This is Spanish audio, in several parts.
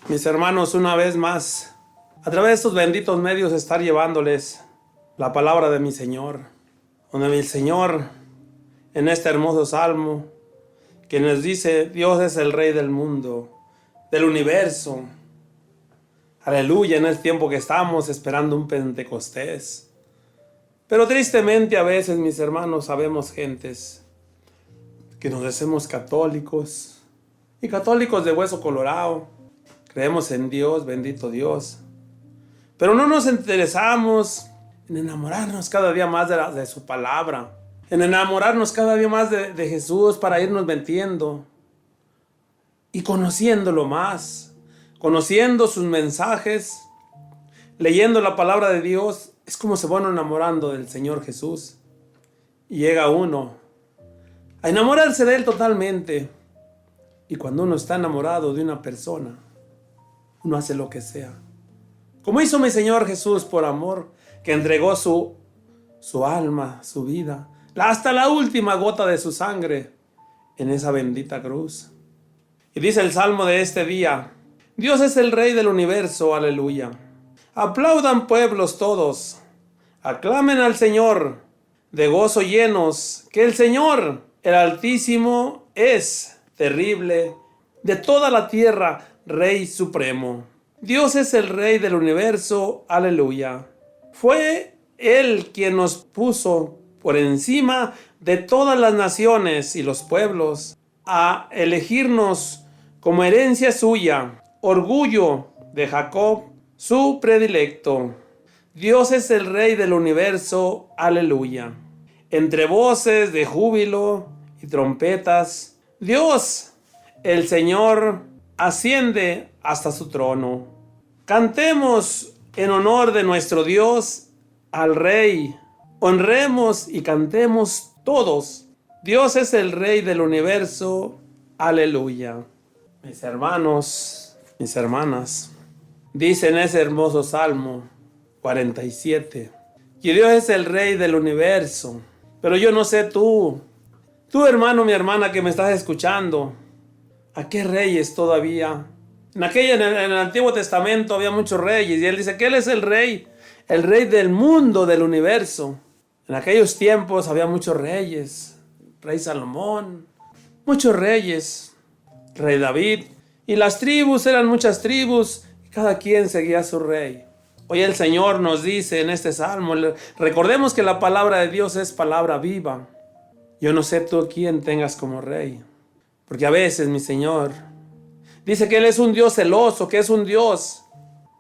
mis hermanos, una vez más, a través de estos benditos medios, estar llevándoles la palabra de mi Señor, donde mi Señor, en este hermoso salmo, que nos dice: Dios es el Rey del mundo, del universo. Aleluya, en el tiempo que estamos esperando un Pentecostés. Pero tristemente a veces, mis hermanos, sabemos gentes que nos decimos católicos, y católicos de hueso colorado. Creemos en Dios, bendito Dios, pero no nos interesamos en enamorarnos cada día más de su palabra, en enamorarnos cada día más de Jesús, para irnos metiendo y conociéndolo más, conociendo sus mensajes, leyendo la palabra de Dios. Es como se van enamorando del Señor Jesús, y llega uno a enamorarse de Él totalmente. Y cuando uno está enamorado de una persona, uno hace lo que sea, como hizo mi Señor Jesús, por amor, que entregó su alma, su vida, hasta la última gota de su sangre en esa bendita cruz. Y dice el salmo de este día: Dios es el Rey del universo, aleluya. Aplaudan pueblos todos, aclamen al Señor, de gozo llenos, que el Señor, el Altísimo, es terrible, de toda la tierra, Rey supremo. Dios es el Rey del universo, aleluya. Fue Él quien nos puso por encima de todas las naciones y los pueblos, a elegirnos como herencia suya, orgullo de Jacob, su predilecto. Dios es el Rey del universo, aleluya. Entre voces de júbilo y trompetas, Dios, el Señor, asciende hasta su trono. Cantemos en honor de nuestro Dios al Rey. Honremos y cantemos todos: Dios es el Rey del universo, aleluya. Mis hermanos, mis hermanas, dice en ese hermoso Salmo 47, que Dios es el Rey del universo. Pero yo no sé tú hermano, mi hermana que me estás escuchando, ¿a qué reyes todavía? En el Antiguo Testamento había muchos reyes, y Él dice que Él es el Rey del mundo, del universo. En aquellos tiempos había muchos reyes: Rey Salomón, muchos reyes, Rey David, y las tribus eran muchas tribus, y cada quien seguía a su rey. Hoy el Señor nos dice en este salmo, recordemos que la palabra de Dios es palabra viva. Yo no sé tú quién tengas como rey, porque a veces mi Señor dice que Él es un Dios celoso, que es un Dios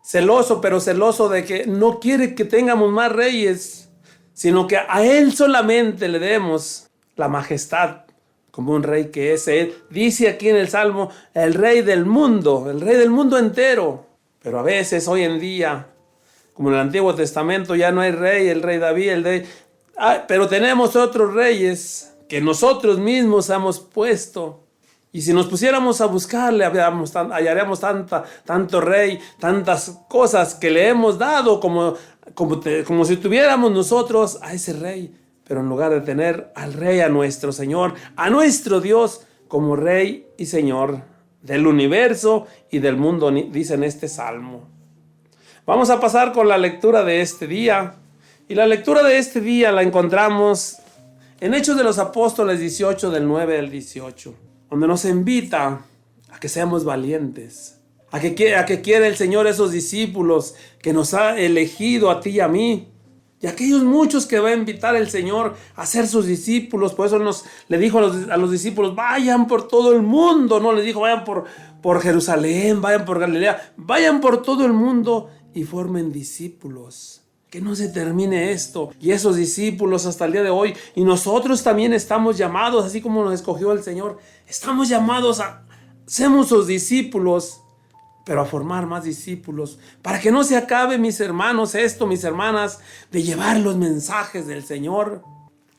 celoso, pero celoso de que no quiere que tengamos más reyes, sino que a Él solamente le demos la majestad como un rey que es Él. Dice aquí en el Salmo, el Rey del mundo entero. Pero a veces hoy en día, como en el Antiguo Testamento, ya no hay rey, el Rey David, pero tenemos otros reyes que nosotros mismos hemos puesto. Y si nos pusiéramos a buscarle, hallaríamos tanto rey, tantas cosas que le hemos dado, como si tuviéramos nosotros a ese rey. Pero en lugar de tener al Rey, a nuestro Señor, a nuestro Dios, como Rey y Señor del universo y del mundo, dice en este salmo. Vamos a pasar con la lectura de este día. Y la lectura de este día la encontramos en Hechos de los Apóstoles 18, del 9 al 18, donde nos invita a que seamos valientes, a que quiere el Señor esos discípulos que nos ha elegido a ti y a mí, y aquellos muchos que va a invitar el Señor a ser sus discípulos. Por eso le dijo a los discípulos: vayan por todo el mundo. No les dijo vayan por Jerusalén, vayan por Galilea, vayan por todo el mundo y formen discípulos. Que no se termine esto. Y esos discípulos hasta el día de hoy, y nosotros también estamos llamados, así como nos escogió el Señor, estamos llamados a ser sus discípulos, pero a formar más discípulos, para que no se acabe, mis hermanos, mis hermanas, de llevar los mensajes del Señor.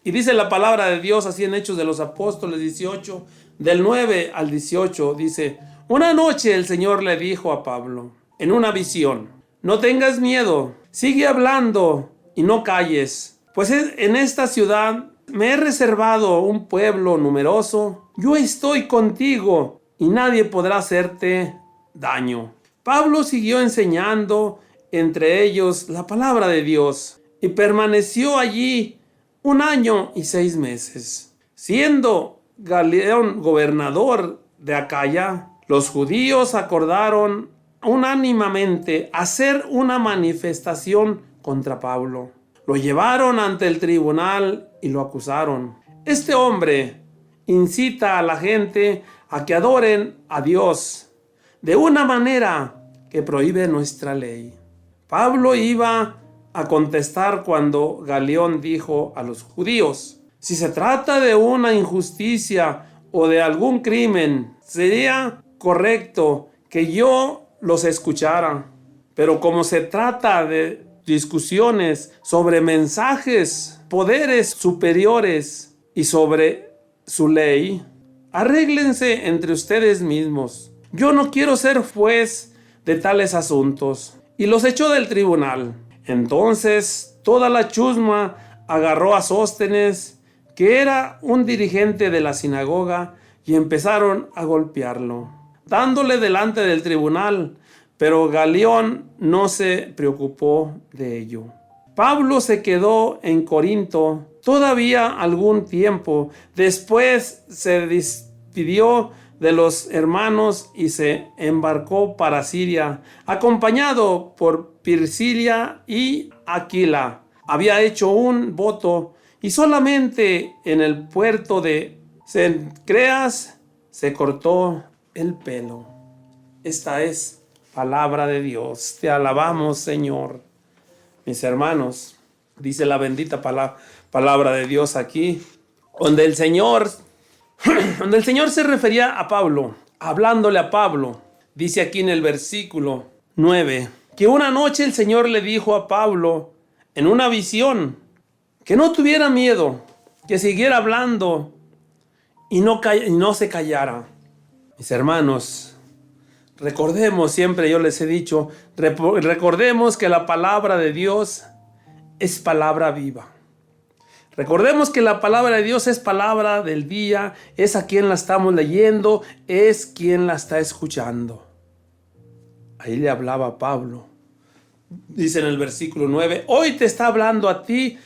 Y dice la palabra de Dios así en Hechos de los Apóstoles 18, del 9 al 18, dice: una noche el Señor le dijo a Pablo en una visión: no tengas miedo, sigue hablando y no calles, pues en esta ciudad me he reservado un pueblo numeroso. Yo estoy contigo y nadie podrá hacerte daño. Pablo siguió enseñando entre ellos la palabra de Dios y permaneció allí 1 año y 6 meses. Siendo Galión gobernador de Acaya, los judíos acordaron unánimemente hacer una manifestación contra Pablo. Lo llevaron ante el tribunal y lo acusaron. Este hombre incita a la gente a que adoren a Dios de una manera que prohíbe nuestra ley. Pablo iba a contestar cuando Galión dijo a los judíos: si se trata de una injusticia o de algún crimen, sería correcto que yo los escuchara. Pero como se trata de discusiones sobre mensajes, poderes superiores y sobre su ley, arréglense entre ustedes mismos. Yo no quiero ser juez de tales asuntos. Y los echó del tribunal. Entonces toda la chusma agarró a Sóstenes, que era un dirigente de la sinagoga, y empezaron a golpearlo, dándole delante del tribunal. Pero Galión no se preocupó de ello. Pablo se quedó en Corinto todavía algún tiempo. Después se despidió de los hermanos y se embarcó para Siria, acompañado por Priscila y Aquila. Había hecho un voto y solamente en el puerto de Cencreas se cortó el pelo. Esta es palabra de Dios. Te alabamos, Señor. Mis hermanos, dice la bendita palabra de Dios aquí, donde el Señor se refería a Pablo, hablándole a Pablo. Dice aquí en el versículo 9, que una noche el Señor le dijo a Pablo en una visión que no tuviera miedo, que siguiera hablando y no se callara. Mis hermanos, recordemos, siempre yo les he dicho, recordemos que la palabra de Dios es palabra viva. Recordemos que la palabra de Dios es palabra del día, es a quien la estamos leyendo, es quien la está escuchando. Ahí le hablaba Pablo. Dice en el versículo 9, hoy te está hablando a ti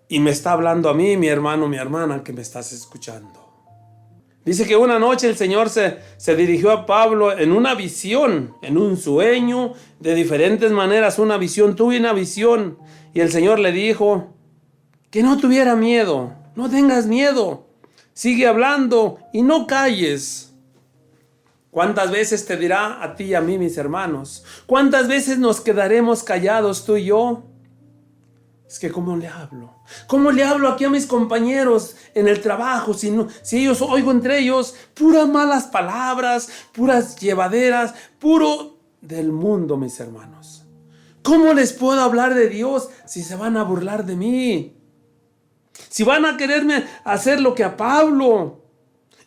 y me está hablando a mí, mi hermano, mi hermana, que me estás escuchando. Dice que una noche el Señor se dirigió a Pablo en una visión, en un sueño, de diferentes maneras, una visión, tuve una visión, y el Señor le dijo que no tuviera miedo, no tengas miedo, sigue hablando y no calles. ¿Cuántas veces te dirá a ti y a mí, mis hermanos? ¿Cuántas veces nos quedaremos callados tú y yo? Es que ¿cómo le hablo? ¿Cómo le hablo aquí a mis compañeros en el trabajo? Si ellos oigo entre ellos puras malas palabras, puras llevaderas, puro del mundo, mis hermanos. ¿Cómo les puedo hablar de Dios si se van a burlar de mí? Si van a quererme hacer lo que a Pablo.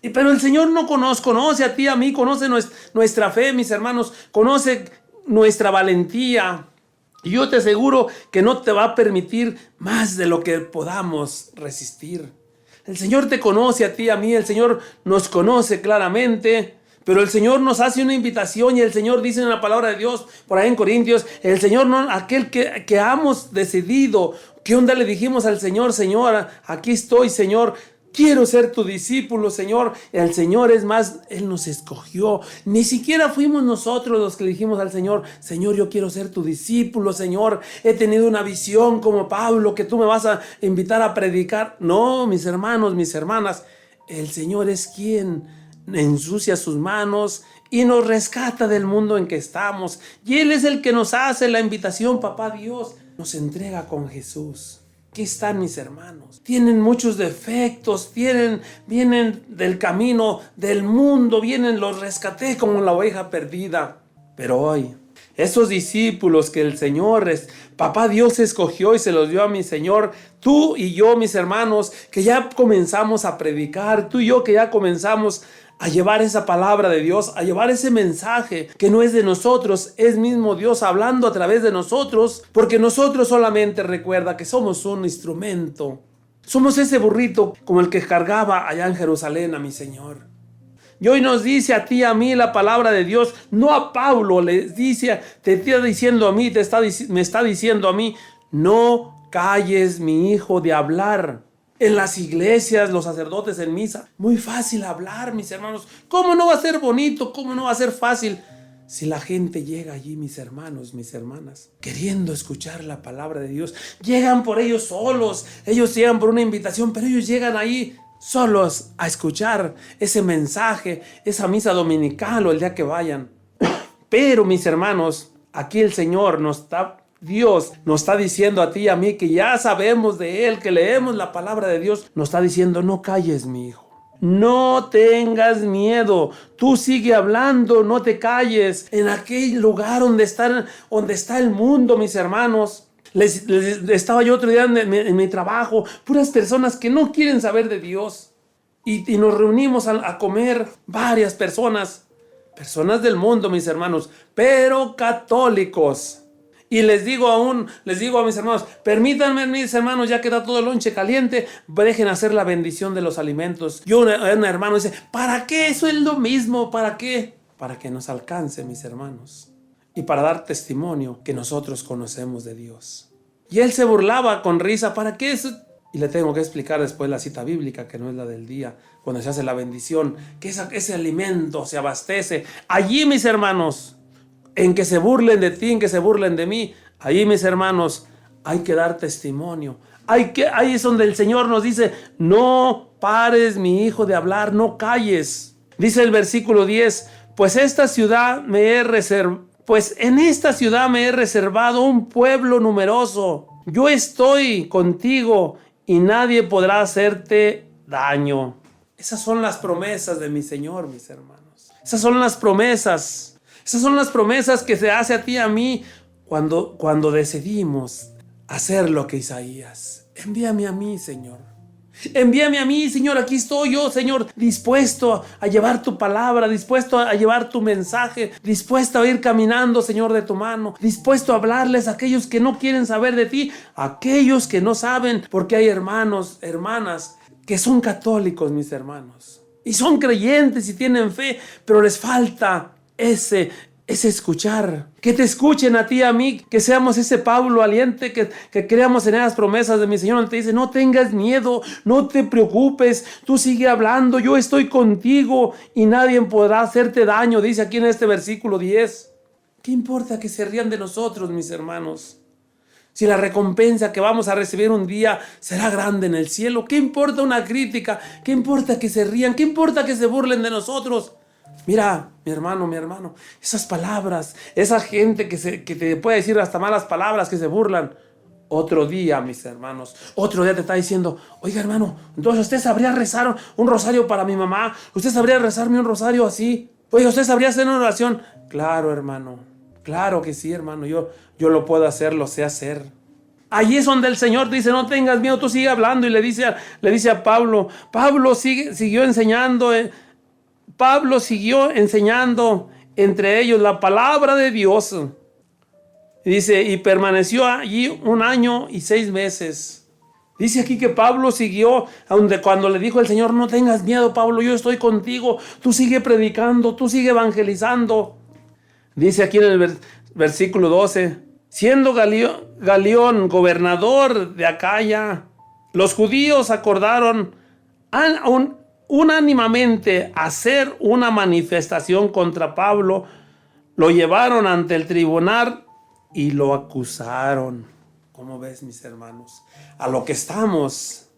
Pero el Señor no conoce a ti, a mí, conoce nuestra fe, mis hermanos, conoce nuestra valentía. Y yo te aseguro que no te va a permitir más de lo que podamos resistir. El Señor te conoce a ti, a mí, el Señor nos conoce claramente. Pero el Señor nos hace una invitación y el Señor dice en la palabra de Dios, por ahí en Corintios, el Señor, no, aquel que hemos decidido. ¿Qué onda le dijimos al Señor? Señor, aquí estoy, Señor. Quiero ser tu discípulo, Señor. El Señor, es más, Él nos escogió. Ni siquiera fuimos nosotros los que le dijimos al Señor, Señor, yo quiero ser tu discípulo, Señor. He tenido una visión como Pablo, que tú me vas a invitar a predicar. No, mis hermanos, mis hermanas, el Señor es quien ensucia sus manos y nos rescata del mundo en que estamos. Y Él es el que nos hace la invitación, papá Dios. Nos entrega con Jesús. Aquí están mis hermanos. Tienen muchos defectos, vienen del camino del mundo, los rescaté como la oveja perdida. Pero hoy, esos discípulos que el Señor, papá Dios escogió y se los dio a mi Señor, tú y yo, mis hermanos, que ya comenzamos a predicar, tú y yo que ya comenzamos a llevar esa palabra de Dios, a llevar ese mensaje que no es de nosotros, es mismo Dios hablando a través de nosotros, porque nosotros solamente recuerda que somos un instrumento. Somos ese burrito como el que cargaba allá en Jerusalén a mi Señor. Y hoy nos dice a ti y a mí la palabra de Dios, no a Pablo, le dice, te está diciendo a mí, me está diciendo a mí, no calles, mi hijo, de hablar. En las iglesias, los sacerdotes en misa, muy fácil hablar, mis hermanos. ¿Cómo no va a ser bonito? ¿Cómo no va a ser fácil? Si la gente llega allí, mis hermanos, mis hermanas, queriendo escuchar la palabra de Dios, llegan por ellos solos, ellos llegan por una invitación, pero ellos llegan ahí solos a escuchar ese mensaje, esa misa dominical o el día que vayan. Pero, mis hermanos, aquí el Señor Dios nos está diciendo a ti y a mí, que ya sabemos de Él, que leemos la palabra de Dios, nos está diciendo, no calles, mi hijo. No tengas miedo, tú sigue hablando, no te calles. En aquel lugar donde está el mundo, mis hermanos. Estaba yo otro día en mi trabajo, puras personas que no quieren saber de Dios. Y nos reunimos a comer varias personas del mundo, mis hermanos, pero católicos. Y les digo a mis hermanos, permítanme, mis hermanos, ya queda todo el lonche caliente, dejen hacer la bendición de los alimentos. Y un hermano dice, ¿para qué? Eso es lo mismo, ¿para qué? Para que nos alcance, mis hermanos, y para dar testimonio que nosotros conocemos de Dios. Y él se burlaba con risa, ¿para qué eso? Y le tengo que explicar después la cita bíblica, que no es la del día, cuando se hace la bendición, que ese alimento se abastece. Allí, mis hermanos, en que se burlen de ti, en que se burlen de mí, ahí, mis hermanos, hay que dar testimonio. Ahí es donde el Señor nos dice, no pares, mi hijo, de hablar, no calles. Dice el versículo 10, pues en esta ciudad me he reservado un pueblo numeroso. Yo estoy contigo y nadie podrá hacerte daño. Esas son las promesas de mi Señor, mis hermanos. Esas son las promesas. Esas son las promesas que se hace a ti y a mí cuando decidimos hacer lo que Isaías. Envíame a mí, Señor. Envíame a mí, Señor. Aquí estoy yo, Señor, dispuesto a llevar tu palabra, dispuesto a llevar tu mensaje, dispuesto a ir caminando, Señor, de tu mano, dispuesto a hablarles a aquellos que no quieren saber de ti, a aquellos que no saben, porque hay hermanos, hermanas, que son católicos, mis hermanos, y son creyentes y tienen fe, pero les falta ese escuchar, que te escuchen a ti y a mí, que seamos ese Pablo valiente, que creamos en esas promesas de mi Señor, donde te dice, no tengas miedo, no te preocupes, tú sigue hablando, yo estoy contigo y nadie podrá hacerte daño, dice aquí en este versículo 10. ¿Qué importa que se rían de nosotros, mis hermanos? Si la recompensa que vamos a recibir un día será grande en el cielo, ¿qué importa una crítica? ¿Qué importa que se rían? ¿Qué importa que se burlen de nosotros? Mira, mi hermano, esas palabras, esa gente que te puede decir hasta malas palabras, que se burlan. Otro día, mis hermanos, otro día te está diciendo, oiga, hermano, entonces usted sabría rezar un rosario para mi mamá, usted sabría rezarme un rosario así, oiga, usted sabría hacer una oración. Claro, hermano, claro que sí, hermano, yo lo puedo hacer, lo sé hacer. Allí es donde el Señor dice, no tengas miedo, tú sigue hablando, y le dice a Pablo siguió enseñando, Pablo siguió enseñando entre ellos la palabra de Dios. Dice, y permaneció allí 1 año y 6 meses. Dice aquí que Pablo siguió, cuando le dijo el Señor, no tengas miedo, Pablo, yo estoy contigo, tú sigue predicando, tú sigue evangelizando. Dice aquí en el versículo 12, siendo Galión gobernador de Acaya, los judíos acordaron unánimemente hacer una manifestación contra Pablo, lo llevaron ante el tribunal y lo acusaron. ¿Cómo ves, mis hermanos? A lo que estamos,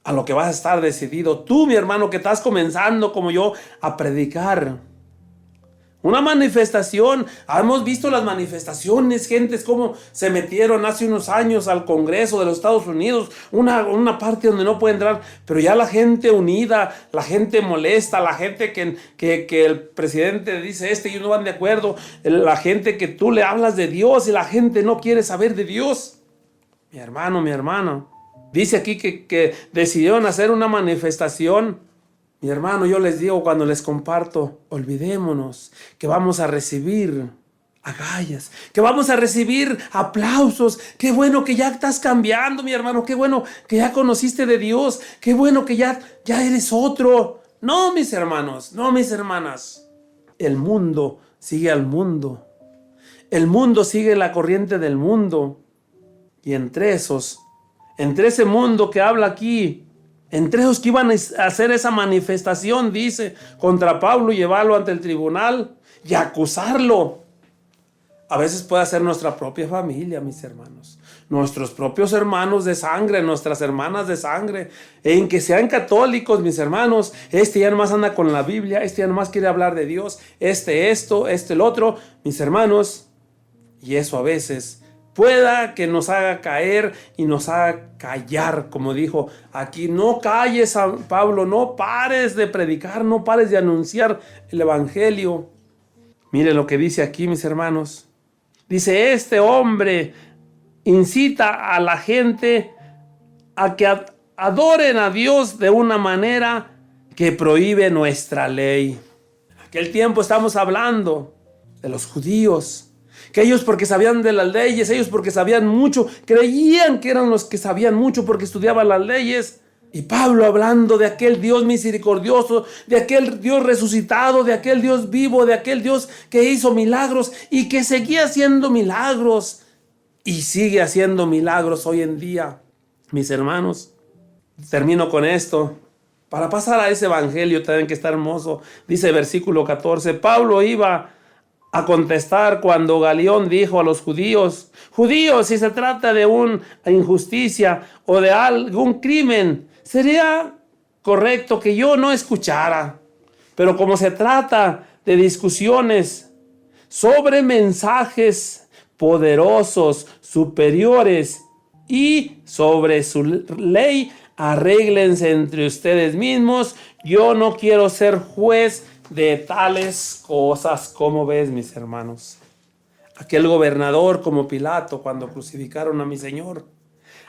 a lo que vas a estar decidido. Tú, mi hermano, que estás comenzando como yo a predicar. Una manifestación, hemos visto las manifestaciones, gentes cómo se metieron hace unos años al Congreso de los Estados Unidos, una parte donde no puede entrar, pero ya la gente unida, la gente molesta, la gente que el presidente dice y ellos no van de acuerdo, la gente que tú le hablas de Dios y la gente no quiere saber de Dios. Mi hermano, dice aquí que decidieron hacer una manifestación. Mi hermano, yo les digo cuando les comparto, olvidémonos que vamos a recibir agallas, que vamos a recibir aplausos. Qué bueno que ya estás cambiando, mi hermano, qué bueno que ya conociste de Dios, qué bueno que ya eres otro. No, mis hermanos, no, mis hermanas. El mundo sigue al mundo. El mundo sigue la corriente del mundo. Y entre ese mundo que habla aquí, entre esos que iban a hacer esa manifestación, dice, contra Pablo, llevarlo ante el tribunal y acusarlo. A veces puede ser nuestra propia familia, mis hermanos. Nuestros propios hermanos de sangre, nuestras hermanas de sangre. En que sean católicos, mis hermanos. Ya nomás anda con la Biblia. Ya nomás quiere hablar de Dios. Esto, el otro. Mis hermanos. Y eso a veces pueda que nos haga caer y nos haga callar. Como dijo aquí, no calles, Pablo. No pares de predicar. No pares de anunciar el evangelio. Mire lo que dice aquí, mis hermanos. Dice, este hombre incita a la gente a que adoren a Dios de una manera que prohíbe nuestra ley. En aquel tiempo estamos hablando de los judíos, que ellos porque sabían de las leyes, ellos porque sabían mucho, creían que eran los que sabían mucho porque estudiaban las leyes. Y Pablo hablando de aquel Dios misericordioso, de aquel Dios resucitado, de aquel Dios vivo, de aquel Dios que hizo milagros y que seguía haciendo milagros y sigue haciendo milagros hoy en día. Mis hermanos, termino con esto. Para pasar a ese evangelio también que está hermoso, dice versículo 14, Pablo iba a contestar cuando Galión dijo a los judíos, si se trata de una injusticia o de algún crimen, sería correcto que yo no escuchara. Pero como se trata de discusiones sobre mensajes poderosos, superiores y sobre su ley, arréglense entre ustedes mismos. Yo no quiero ser juez de tales cosas. ¿Cómo ves, mis hermanos? Aquel gobernador como Pilato cuando crucificaron a mi Señor.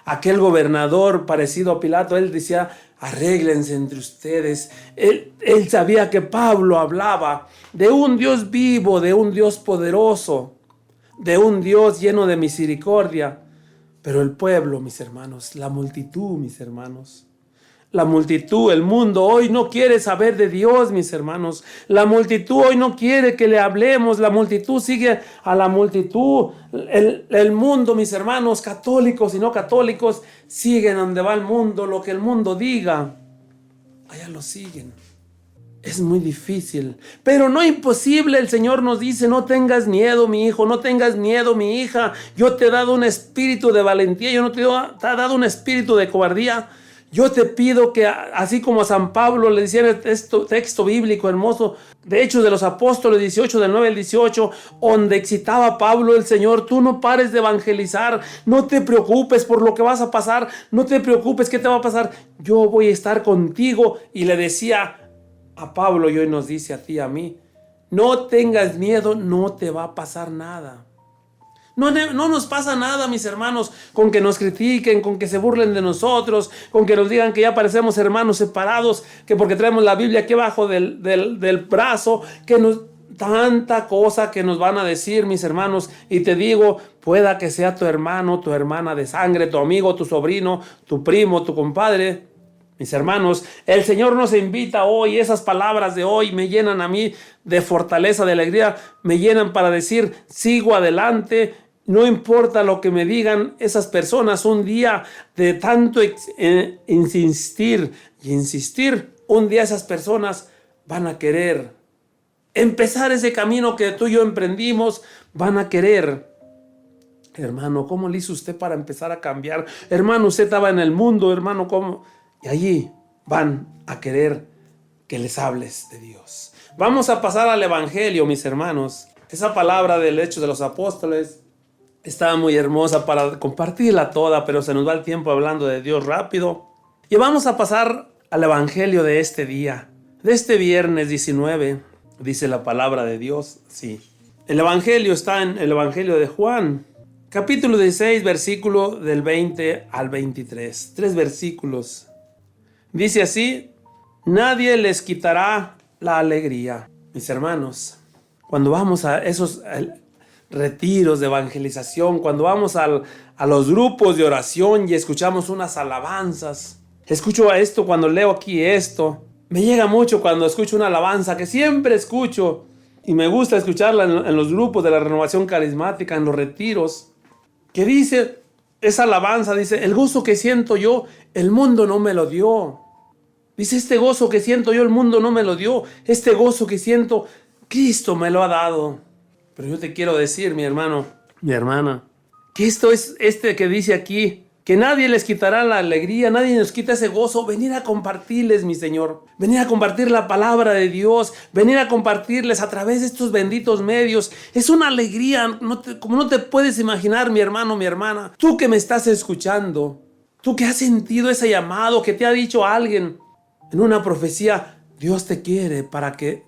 Aquel gobernador parecido a Pilato, él decía, arréglense entre ustedes. Él sabía que Pablo hablaba de un Dios vivo, de un Dios poderoso, de un Dios lleno de misericordia. Pero el pueblo, mis hermanos, la multitud, mis hermanos, la multitud, el mundo hoy no quiere saber de Dios, mis hermanos. La multitud hoy no quiere que le hablemos. La multitud sigue a la multitud. El mundo, mis hermanos, católicos y no católicos, siguen donde va el mundo. Lo que el mundo diga, allá lo siguen. Es muy difícil, pero no imposible. El Señor nos dice, no tengas miedo, mi hijo, no tengas miedo, mi hija. Yo te he dado un espíritu de valentía, yo no te he dado un espíritu de cobardía. Yo te pido que, así como a San Pablo le decía en el texto bíblico hermoso, de Hechos de los Apóstoles 18, del 9 al 18, donde excitaba a Pablo el Señor, tú no pares de evangelizar, no te preocupes por lo que vas a pasar, no te preocupes qué te va a pasar, yo voy a estar contigo. Y le decía a Pablo, y hoy nos dice a ti, a mí, no tengas miedo, no te va a pasar nada. No nos pasa nada, mis hermanos, con que nos critiquen, con que se burlen de nosotros, con que nos digan que ya parecemos hermanos separados, que porque traemos la Biblia aquí abajo del brazo, tanta cosa que nos van a decir, mis hermanos. Y te digo, pueda que sea tu hermano, tu hermana de sangre, tu amigo, tu sobrino, tu primo, tu compadre. Mis hermanos, el Señor nos invita hoy. Esas palabras de hoy me llenan a mí de fortaleza, de alegría, me llenan para decir, sigo adelante. No importa lo que me digan esas personas, un día de tanto insistir y insistir, un día esas personas van a querer empezar ese camino que tú y yo emprendimos, van a querer. Hermano, ¿cómo le hizo usted para empezar a cambiar? Hermano, usted estaba en el mundo, hermano, ¿cómo? Y allí van a querer que les hables de Dios. Vamos a pasar al Evangelio, mis hermanos. Esa palabra del Hechos de los Apóstoles está muy hermosa para compartirla toda, pero se nos va el tiempo hablando de Dios rápido. Y vamos a pasar al Evangelio de este día, de este viernes 19, dice la palabra de Dios. Sí. El Evangelio está en el Evangelio de Juan, capítulo 16, versículo del 20 al 23. 3 versículos. Dice así, nadie les quitará la alegría. Mis hermanos, cuando vamos a esos retiros de evangelización, cuando vamos a los grupos de oración y escuchamos unas alabanzas, escucho a esto cuando leo aquí esto, Me llega mucho cuando escucho una alabanza que siempre escucho y me gusta escucharla en los grupos de la renovación carismática, en los retiros, que dice, esa alabanza dice, el gozo que siento yo, el mundo no me lo dio. Dice, este gozo que siento yo, el mundo no me lo dio. Este gozo que siento, Cristo me lo ha dado. Pero yo te quiero decir, mi hermano, mi hermana, que esto es que dice aquí, que nadie les quitará la alegría, nadie nos quita ese gozo. Venir a compartirles, mi Señor, venir a compartir la palabra de Dios, venir a compartirles a través de estos benditos medios. Es una alegría, como no te puedes imaginar, mi hermano, mi hermana. Tú que me estás escuchando, tú que has sentido ese llamado, que te ha dicho alguien en una profecía, Dios te quiere para que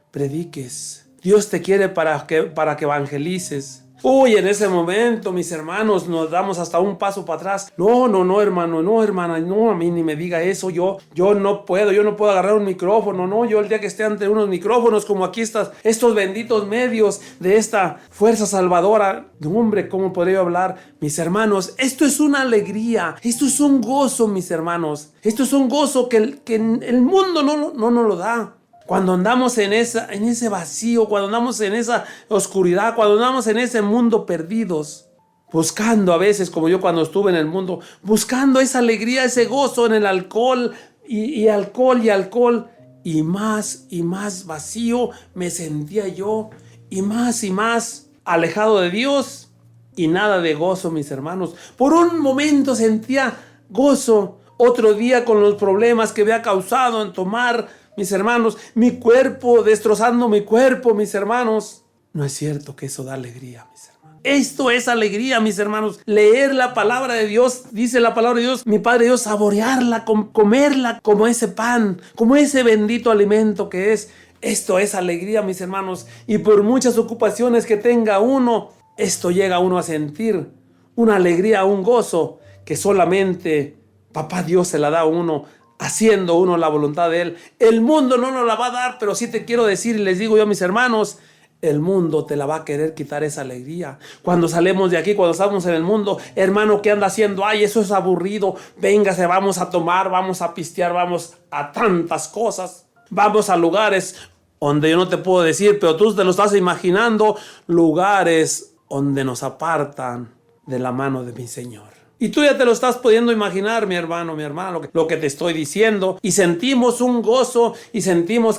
prediques, Dios te quiere para que evangelices. Uy, en ese momento, mis hermanos, nos damos hasta un paso para atrás. No, hermano, no, hermana, no, a mí ni me diga eso. Yo no puedo agarrar un micrófono. No, yo el día que esté ante unos micrófonos, como aquí estos benditos medios de esta fuerza salvadora. No, hombre, ¿cómo podría hablar? Mis hermanos, esto es una alegría. Esto es un gozo, mis hermanos. Esto es un gozo que el mundo no nos lo da. Cuando andamos en ese vacío, cuando andamos en esa oscuridad, cuando andamos en ese mundo perdidos, buscando a veces, como yo cuando estuve en el mundo, buscando esa alegría, ese gozo en el alcohol y alcohol, y más vacío me sentía yo, y más alejado de Dios, y nada de gozo, mis hermanos. Por un momento sentía gozo, otro día con los problemas que había causado en tomar, mis hermanos, mi cuerpo, destrozando mi cuerpo, mis hermanos. No es cierto que eso da alegría, mis hermanos. Esto es alegría, mis hermanos. Leer la palabra de Dios, dice la palabra de Dios, mi Padre Dios, saborearla, comerla como ese pan, como ese bendito alimento que es. Esto es alegría, mis hermanos. Y por muchas ocupaciones que tenga uno, esto llega uno a sentir una alegría, un gozo que solamente Papá Dios se la da a uno, haciendo uno la voluntad de Él. El mundo no nos la va a dar, pero sí te quiero decir y les digo yo a mis hermanos, el mundo te la va a querer quitar esa alegría. Cuando salemos de aquí, cuando estamos en el mundo, hermano, ¿qué anda haciendo? Ay, eso es aburrido. Véngase, vamos a tomar, vamos a pistear, vamos a tantas cosas. Vamos a lugares donde yo no te puedo decir, pero tú te lo estás imaginando, lugares donde nos apartan de la mano de mi Señor. Y tú ya te lo estás pudiendo imaginar, mi hermano, mi hermana, lo que te estoy diciendo. Y sentimos un gozo y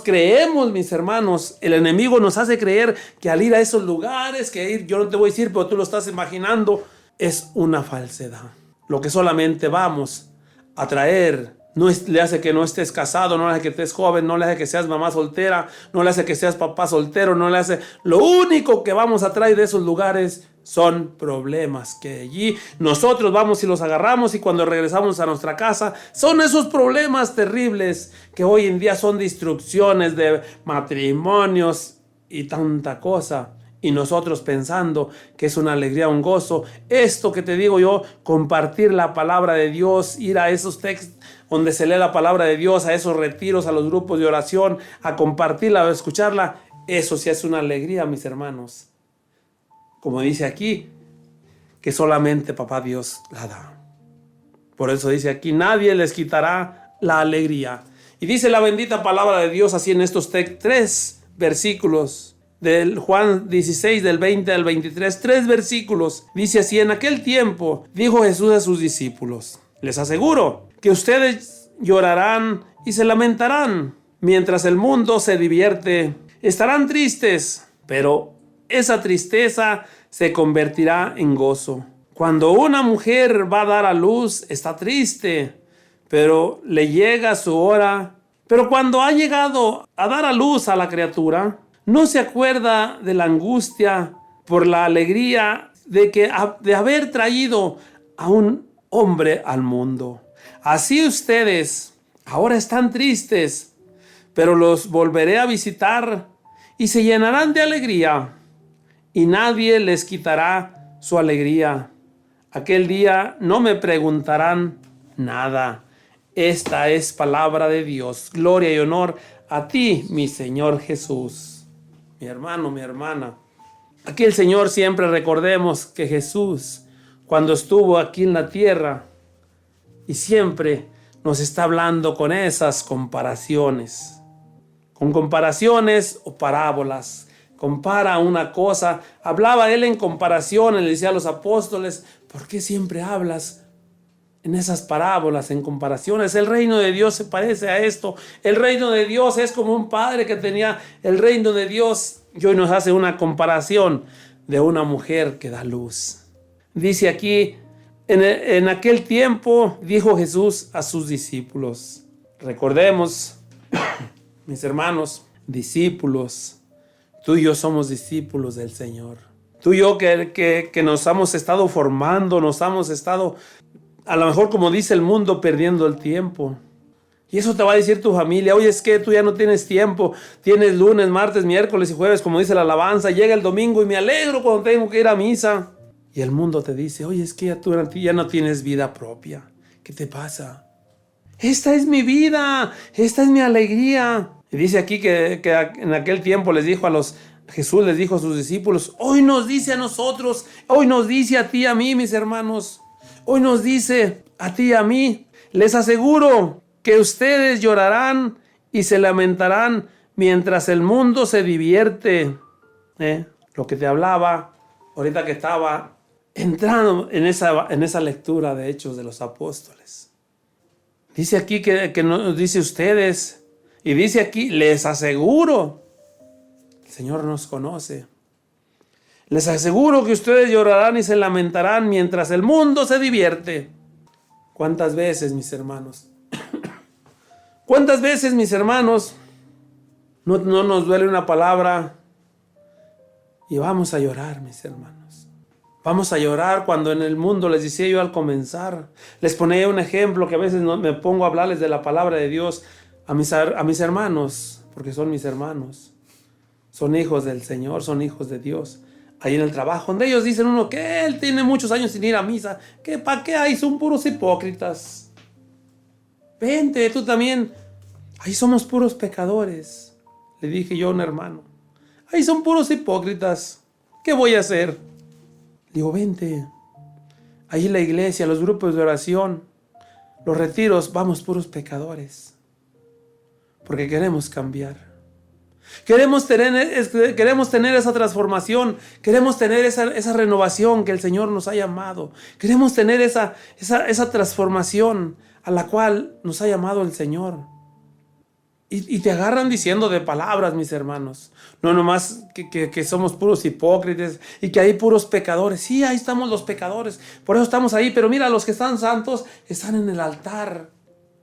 creemos, mis hermanos. El enemigo nos hace creer que al ir a esos lugares, yo no te voy a decir, pero tú lo estás imaginando, es una falsedad. Lo que solamente vamos a traer no le hace que no estés casado, no le hace que estés joven, no le hace que seas mamá soltera, no le hace que seas papá soltero, no le hace... Lo único que vamos a traer de esos lugares son problemas que allí nosotros vamos y los agarramos, y cuando regresamos a nuestra casa son esos problemas terribles que hoy en día son destrucciones de matrimonios y tanta cosa. Y nosotros pensando que es una alegría, un gozo. Esto que te digo yo, compartir la palabra de Dios, ir a esos textos donde se lee la palabra de Dios, a esos retiros, a los grupos de oración, a compartirla, a escucharla, eso sí es una alegría, mis hermanos. Como dice aquí, que solamente Papá Dios la da. Por eso dice aquí, nadie les quitará la alegría. Y dice la bendita palabra de Dios así en estos 3 versículos. Del Juan 16, del 20 al 23, 3 versículos. Dice así: en aquel tiempo dijo Jesús a sus discípulos: les aseguro que ustedes llorarán y se lamentarán, mientras el mundo se divierte. Estarán tristes, pero esa tristeza se convertirá en gozo. Cuando una mujer va a dar a luz, está triste, pero le llega su hora. Pero cuando ha llegado a dar a luz a la criatura, no se acuerda de la angustia por la alegría de haber traído a un hombre al mundo. Así ustedes ahora están tristes, pero los volveré a visitar y se llenarán de alegría, y nadie les quitará su alegría. Aquel día no me preguntarán nada. Esta es palabra de Dios. Gloria y honor a ti, mi Señor Jesús. Mi hermano, mi hermana, aquí el Señor, siempre recordemos que Jesús, cuando estuvo aquí en la tierra, y siempre nos está hablando con esas comparaciones. Con comparaciones o parábolas. Compara una cosa. Hablaba él en comparaciones, le decía a los apóstoles, ¿por qué siempre hablas en esas parábolas, en comparaciones? El reino de Dios se parece a esto. El reino de Dios es como un padre que tenía el reino de Dios. Y hoy nos hace una comparación de una mujer que da luz. Dice aquí, en aquel tiempo dijo Jesús a sus discípulos. Recordemos, mis hermanos, discípulos. Tú y yo somos discípulos del Señor. Tú y yo que nos hemos estado formando, nos hemos estado, a lo mejor como dice el mundo, perdiendo el tiempo. Y eso te va a decir tu familia. Oye, es que tú ya no tienes tiempo. Tienes lunes, martes, miércoles y jueves, como dice la alabanza. Llega el domingo y me alegro cuando tengo que ir a misa. Y el mundo te dice, oye, es que tú ya no tienes vida propia. ¿Qué te pasa? Esta es mi vida. Esta es mi alegría. Y dice aquí que en aquel tiempo Jesús les dijo a sus discípulos, hoy nos dice a nosotros, hoy nos dice a ti y a mí, mis hermanos. Hoy nos dice a ti y a mí, les aseguro que ustedes llorarán y se lamentarán mientras el mundo se divierte. Lo que te hablaba ahorita que estaba entrando en esa lectura de Hechos de los Apóstoles. Dice aquí que nos dice ustedes, y dice aquí, les aseguro. El Señor nos conoce. Les aseguro que ustedes llorarán y se lamentarán mientras el mundo se divierte. ¿Cuántas veces, mis hermanos? ¿Cuántas veces, mis hermanos, no nos duele una palabra y vamos a llorar, mis hermanos? Vamos a llorar cuando en el mundo, les decía yo al comenzar, les ponía un ejemplo que a veces me pongo a hablarles de la palabra de Dios a mis hermanos, porque son mis hermanos. Son hijos del Señor, son hijos de Dios. Ahí en el trabajo, donde ellos dicen uno que él tiene muchos años sin ir a misa, que ¿para qué hay? Son puros hipócritas. Vente, tú también. Ahí somos puros pecadores. Le dije yo a un hermano. Ahí son puros hipócritas. ¿Qué voy a hacer? Digo, vente. Ahí en la iglesia, los grupos de oración, los retiros, vamos puros pecadores. Porque queremos cambiar. Queremos tener esa transformación. Queremos tener esa renovación que el Señor nos ha llamado. Queremos tener esa transformación a la cual nos ha llamado el Señor. Y te agarran diciendo de palabras, mis hermanos. No nomás que somos puros hipócritas y que hay puros pecadores. Sí, ahí estamos los pecadores. Por eso estamos ahí. Pero mira, los que están santos están en el altar.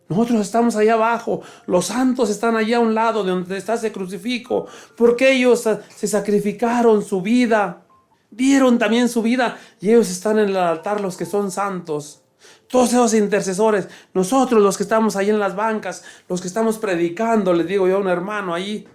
Nosotros estamos allá abajo. Los santos están allá a un lado de donde está ese crucifijo. Porque ellos se sacrificaron su vida. Dieron también su vida. Y ellos están en el altar, los que son santos. Todos esos intercesores, nosotros los que estamos ahí en las bancas, los que estamos predicando, les digo yo a un hermano ahí,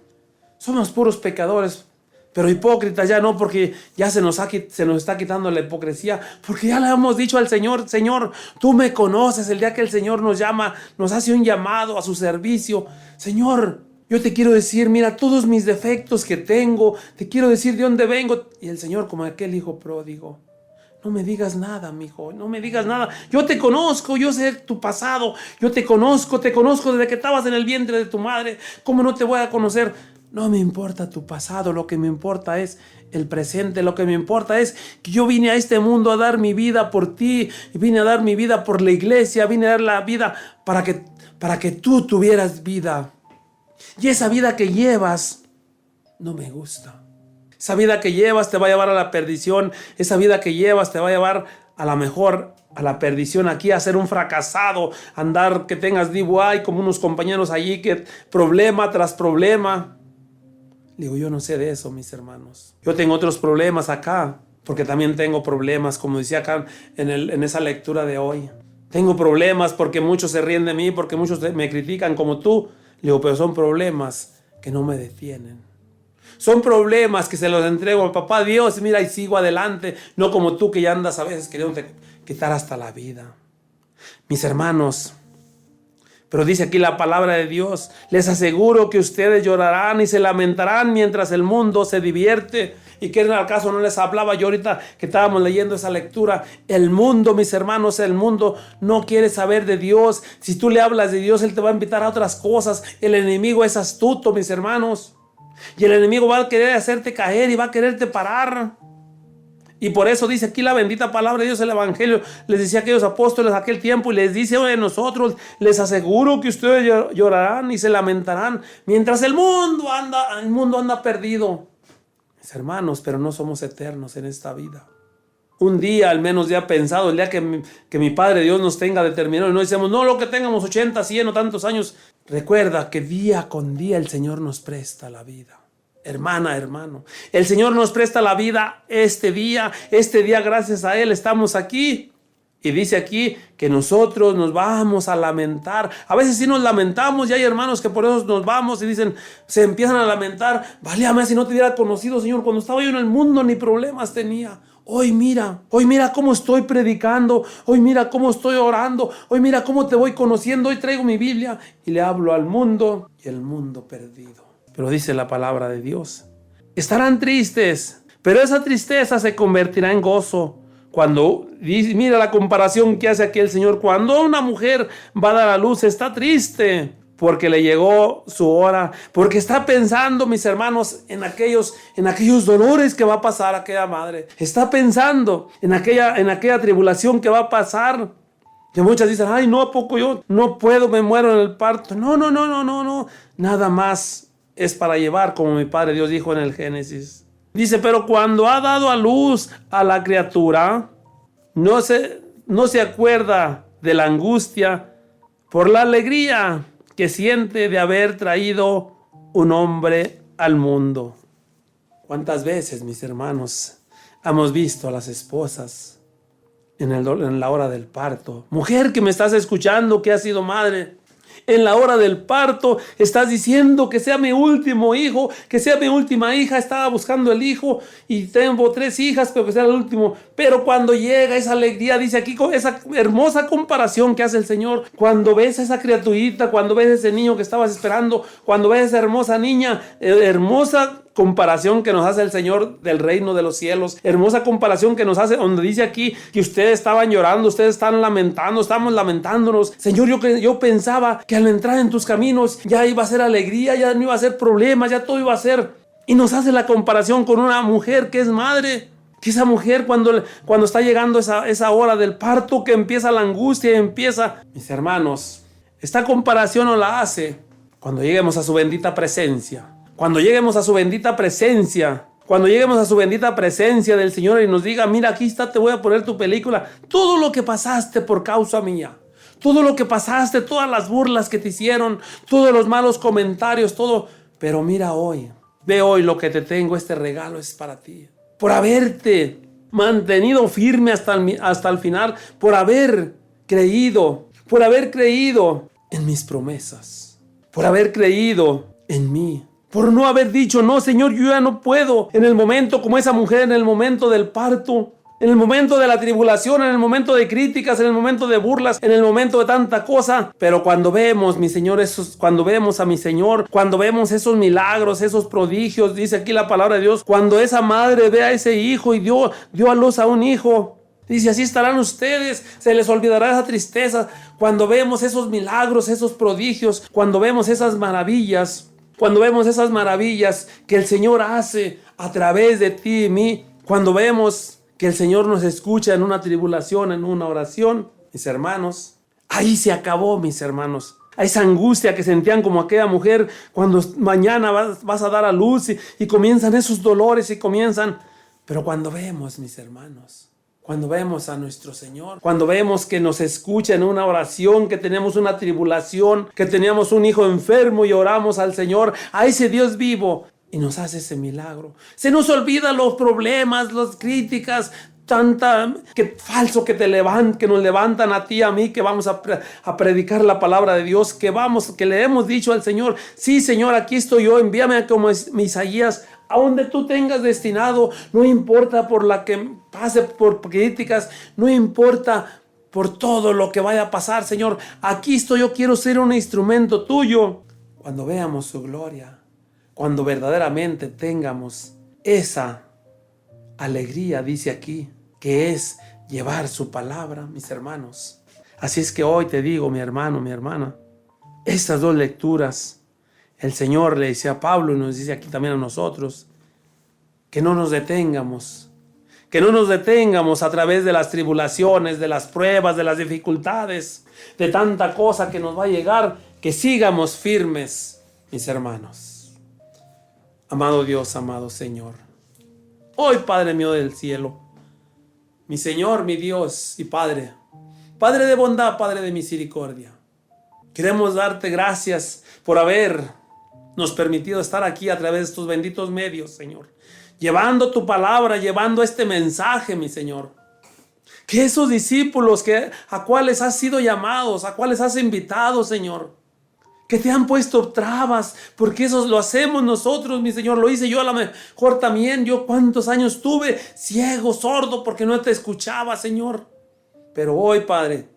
somos puros pecadores, pero hipócritas ya no, porque ya se nos está quitando la hipocresía, porque ya le hemos dicho al Señor, Señor, tú me conoces. El día que el Señor nos llama, nos hace un llamado a su servicio, Señor, yo te quiero decir, mira todos mis defectos que tengo, te quiero decir de dónde vengo. Y el Señor, como aquel hijo pródigo, no me digas nada, mijo, no me digas nada. Yo te conozco, yo sé tu pasado. Yo te conozco desde que estabas en el vientre de tu madre. ¿Cómo no te voy a conocer? No me importa tu pasado, lo que me importa es el presente. Lo que me importa es que yo vine a este mundo a dar mi vida por ti. Y vine a dar mi vida por la iglesia. Vine a dar la vida para que tú tuvieras vida. Y esa vida que llevas no me gusta. Esa vida que llevas te va a llevar a la perdición. Esa vida que llevas te va a llevar a la perdición aquí, a ser un fracasado. Andar que tengas DUI como unos compañeros allí, que problema tras problema. Digo, yo no sé de eso, mis hermanos. Yo tengo otros problemas acá, porque también tengo problemas, como decía acá en esa lectura de hoy. Tengo problemas porque muchos se ríen de mí, porque muchos me critican como tú. Digo, pero son problemas que no me detienen. Son problemas que se los entrego al papá Dios, mira, y sigo adelante. No como tú que ya andas a veces queriendo quitar hasta la vida. Mis hermanos, Pero dice aquí la palabra de Dios: les aseguro que ustedes llorarán y se lamentarán mientras el mundo se divierte. ¿Y qué en el caso no les hablaba yo ahorita que estábamos leyendo esa lectura? El mundo, mis hermanos, el mundo no quiere saber de Dios. Si tú le hablas de Dios, Él te va a invitar a otras cosas. El enemigo es astuto, mis hermanos. Y el enemigo va a querer hacerte caer y va a quererte parar. Y por eso dice aquí la bendita palabra de Dios, el Evangelio. Les decía a aquellos apóstoles aquel tiempo y les dice hoy a nosotros: les aseguro que ustedes llorarán y se lamentarán mientras el mundo anda perdido. Mis hermanos, pero no somos eternos en esta vida. Un día, al menos ya pensado, el día que mi Padre Dios nos tenga determinado, y no decimos, no, lo que tengamos 80, 100 o tantos años. Recuerda que día con día el Señor nos presta la vida. Hermana, hermano, el Señor nos presta la vida este día gracias a Él estamos aquí. Y dice aquí que nosotros nos vamos a lamentar. A veces sí nos lamentamos y hay hermanos que por eso nos vamos y dicen, se empiezan a lamentar: válame si no te hubiera conocido, Señor, cuando estaba yo en el mundo ni problemas tenía. Hoy mira cómo estoy predicando, hoy mira cómo estoy orando, hoy mira cómo te voy conociendo, hoy traigo mi Biblia y le hablo al mundo y el mundo perdido. Pero dice la palabra de Dios: estarán tristes, pero esa tristeza se convertirá en gozo. Cuando, mira la comparación que hace aquí el Señor, cuando una mujer va a dar a luz, está triste porque le llegó su hora, porque está pensando, mis hermanos, en aquellos dolores que va a pasar aquella madre. Está pensando en aquella tribulación que va a pasar. Que muchas dicen, ay, no, ¿a poco yo no puedo, me muero en el parto? No. Nada más es para llevar, como mi Padre Dios dijo en el Génesis. Dice, pero cuando ha dado a luz a la criatura, no se acuerda de la angustia por la alegría que siente de haber traído un hombre al mundo. ¿Cuántas veces, mis hermanos, hemos visto a las esposas en la hora del parto? Mujer que me estás escuchando, que has sido madre, en la hora del parto estás diciendo que sea mi último hijo, que sea mi última hija. Estaba buscando el hijo y tengo 3 hijas, pero que sea el último. Pero cuando llega esa alegría, dice aquí con esa hermosa comparación que hace el Señor, cuando ves a esa criaturita, cuando ves a ese niño que estabas esperando, cuando ves a esa hermosa niña, hermosa comparación que nos hace el Señor del reino de los cielos, hermosa comparación que nos hace, donde dice aquí que ustedes estaban llorando, ustedes están lamentando, estamos lamentándonos. Señor, yo pensaba que al entrar en tus caminos ya iba a ser alegría, ya no iba a ser problemas, ya todo iba a ser. Y nos hace la comparación con una mujer que es madre, que esa mujer cuando está llegando esa hora del parto, que empieza la angustia y empieza. Mis hermanos, esta comparación nos la hace cuando lleguemos a su bendita presencia. Cuando lleguemos a su bendita presencia, cuando lleguemos a su bendita presencia del Señor y nos diga, mira, aquí está, te voy a poner tu película. Todo lo que pasaste por causa mía, todo lo que pasaste, todas las burlas que te hicieron, todos los malos comentarios, todo. Pero mira hoy, ve hoy lo que te tengo, este regalo es para ti. Por haberte mantenido firme hasta el final, por haber creído en mis promesas, por haber creído en mí. Por no haber dicho, no, Señor, yo ya no puedo. En el momento como esa mujer, en el momento del parto, en el momento de la tribulación, en el momento de críticas, en el momento de burlas, en el momento de tanta cosa. Pero cuando vemos, mi Señor, cuando vemos a mi Señor, cuando vemos esos milagros, esos prodigios, dice aquí la palabra de Dios, cuando esa madre ve a ese hijo y dio a luz a un hijo, dice, así estarán ustedes, se les olvidará esa tristeza. Cuando vemos esos milagros, esos prodigios, cuando vemos esas maravillas, que el Señor hace a través de ti y mí, cuando vemos que el Señor nos escucha en una tribulación, en una oración, mis hermanos, ahí se acabó, mis hermanos. A esa angustia que sentían como aquella mujer cuando mañana vas a dar a luz y comienzan esos dolores y comienzan. Pero cuando vemos, mis hermanos, cuando vemos a nuestro Señor, cuando vemos que nos escucha en una oración, que tenemos una tribulación, que teníamos un hijo enfermo y oramos al Señor, a ese Dios vivo, y nos hace ese milagro. Se nos olvidan los problemas, las críticas, falso que nos levantan a ti y a mí, que vamos a predicar la palabra de Dios, que le hemos dicho al Señor, sí, Señor, aquí estoy yo, envíame como Isaías, a donde tú tengas destinado, no importa por la que pase por críticas, no importa por todo lo que vaya a pasar, Señor. Aquí estoy, yo quiero ser un instrumento tuyo. Cuando veamos su gloria, cuando verdaderamente tengamos esa alegría, dice aquí, que es llevar su palabra, mis hermanos. Así es que hoy te digo, mi hermano, mi hermana, estas dos lecturas, el Señor le dice a Pablo y nos dice aquí también a nosotros, que no nos detengamos, a través de las tribulaciones, de las pruebas, de las dificultades, de tanta cosa que nos va a llegar, que sigamos firmes, mis hermanos. Amado Dios, amado Señor, hoy, Padre mío del cielo, mi Señor, mi Dios y Padre, Padre de bondad, Padre de misericordia, queremos darte gracias por habernos permitido estar aquí a través de estos benditos medios, Señor, llevando tu palabra, llevando este mensaje, mi Señor. Que esos discípulos a cuales has sido llamados, a cuales has invitado, Señor, que te han puesto trabas, porque eso lo hacemos nosotros, mi Señor. Lo hice yo a lo mejor también. Yo cuántos años tuve ciego, sordo, porque no te escuchaba, Señor. Pero hoy, Padre,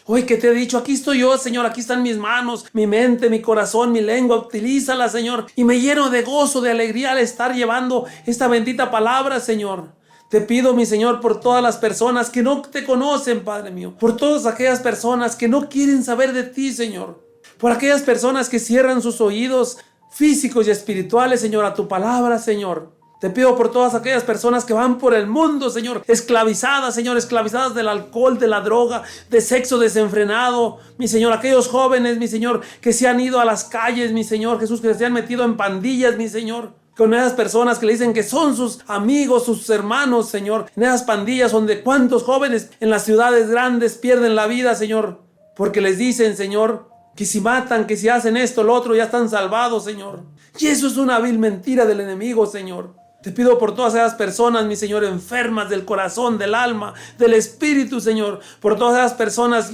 hoy que te he dicho, aquí estoy yo, Señor, aquí están mis manos, mi mente, mi corazón, mi lengua, utilízala, Señor, y me lleno de gozo, de alegría al estar llevando esta bendita palabra, Señor. Te pido, mi Señor, por todas las personas que no te conocen, Padre mío, por todas aquellas personas que no quieren saber de ti, Señor, por aquellas personas que cierran sus oídos físicos y espirituales, Señor, a tu palabra, Señor. Te pido por todas aquellas personas que van por el mundo, Señor, esclavizadas, Señor, esclavizadas del alcohol, de la droga, de sexo desenfrenado, mi Señor, aquellos jóvenes, mi Señor, que se han ido a las calles, mi Señor Jesús, que se han metido en pandillas, mi Señor, con esas personas que le dicen que son sus amigos, sus hermanos, Señor, en esas pandillas donde cuántos jóvenes en las ciudades grandes pierden la vida, Señor, porque les dicen, Señor, que si matan, que si hacen esto, lo otro, ya están salvados, Señor. Y eso es una vil mentira del enemigo, Señor. Te pido por todas esas personas, mi Señor, enfermas del corazón, del alma, del espíritu, Señor. Por todas esas personas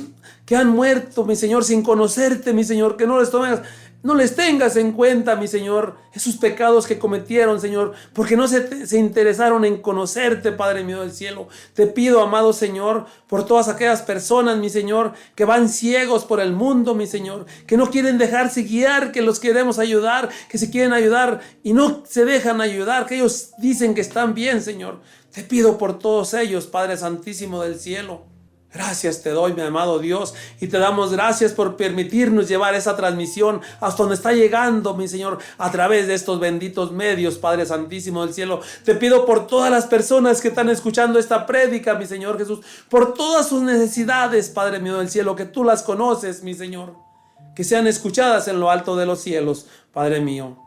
que han muerto, mi Señor, sin conocerte, mi Señor. Que no les tengas en cuenta, mi Señor, esos pecados que cometieron, Señor, porque no se interesaron en conocerte, Padre mío del cielo. Te pido, amado Señor, por todas aquellas personas, mi Señor, que van ciegos por el mundo, mi Señor, que no quieren dejarse guiar, que los queremos ayudar, que se quieren ayudar y no se dejan ayudar, que ellos dicen que están bien, Señor. Te pido por todos ellos, Padre Santísimo del cielo. Gracias te doy, mi amado Dios, y te damos gracias por permitirnos llevar esa transmisión hasta donde está llegando, mi Señor, a través de estos benditos medios, Padre Santísimo del cielo. Te pido por todas las personas que están escuchando esta prédica, mi Señor Jesús, por todas sus necesidades, Padre mío del cielo, que tú las conoces, mi Señor, que sean escuchadas en lo alto de los cielos, Padre mío.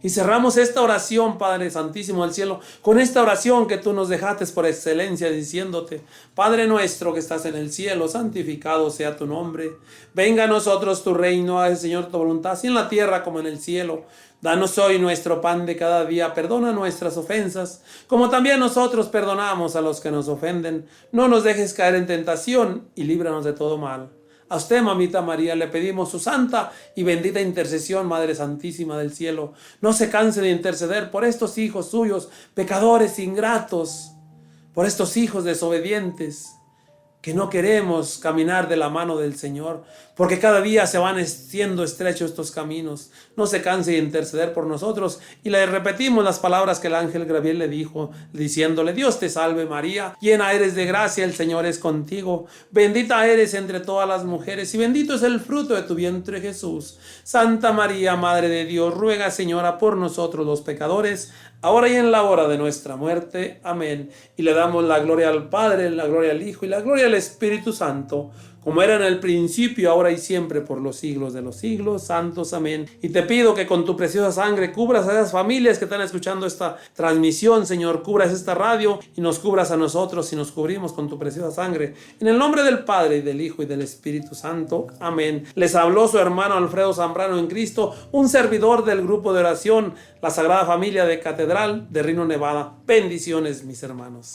Y cerramos esta oración, Padre Santísimo del cielo, con esta oración que tú nos dejaste por excelencia, diciéndote: Padre nuestro que estás en el cielo, santificado sea tu nombre. Venga a nosotros tu reino, haz, Señor, tu voluntad, así en la tierra como en el cielo. Danos hoy nuestro pan de cada día, perdona nuestras ofensas, como también nosotros perdonamos a los que nos ofenden. No nos dejes caer en tentación y líbranos de todo mal. A usted, mamita María, le pedimos su santa y bendita intercesión, Madre Santísima del cielo. No se canse de interceder por estos hijos suyos, pecadores ingratos, por estos hijos desobedientes, que no queremos caminar de la mano del Señor, porque cada día se van siendo estrechos estos caminos. No se canse de interceder por nosotros, y le repetimos las palabras que el ángel Gabriel le dijo, diciéndole: Dios te salve María, llena eres de gracia, el Señor es contigo, bendita eres entre todas las mujeres, y bendito es el fruto de tu vientre Jesús. Santa María, Madre de Dios, ruega, Señora, por nosotros los pecadores, ahora y en la hora de nuestra muerte. Amén. Y le damos la gloria al Padre, la gloria al Hijo y la gloria al Espíritu Santo, como era en el principio, ahora y siempre, por los siglos de los siglos. Santos, amén. Y te pido que con tu preciosa sangre cubras a esas familias que están escuchando esta transmisión, Señor. Cubras esta radio y nos cubras a nosotros y nos cubrimos con tu preciosa sangre. En el nombre del Padre, y del Hijo, y del Espíritu Santo. Amén. Les habló su hermano Alfredo Zambrano en Cristo, un servidor del grupo de oración La Sagrada Familia de Catedral de Reno, Nevada. Bendiciones, mis hermanos.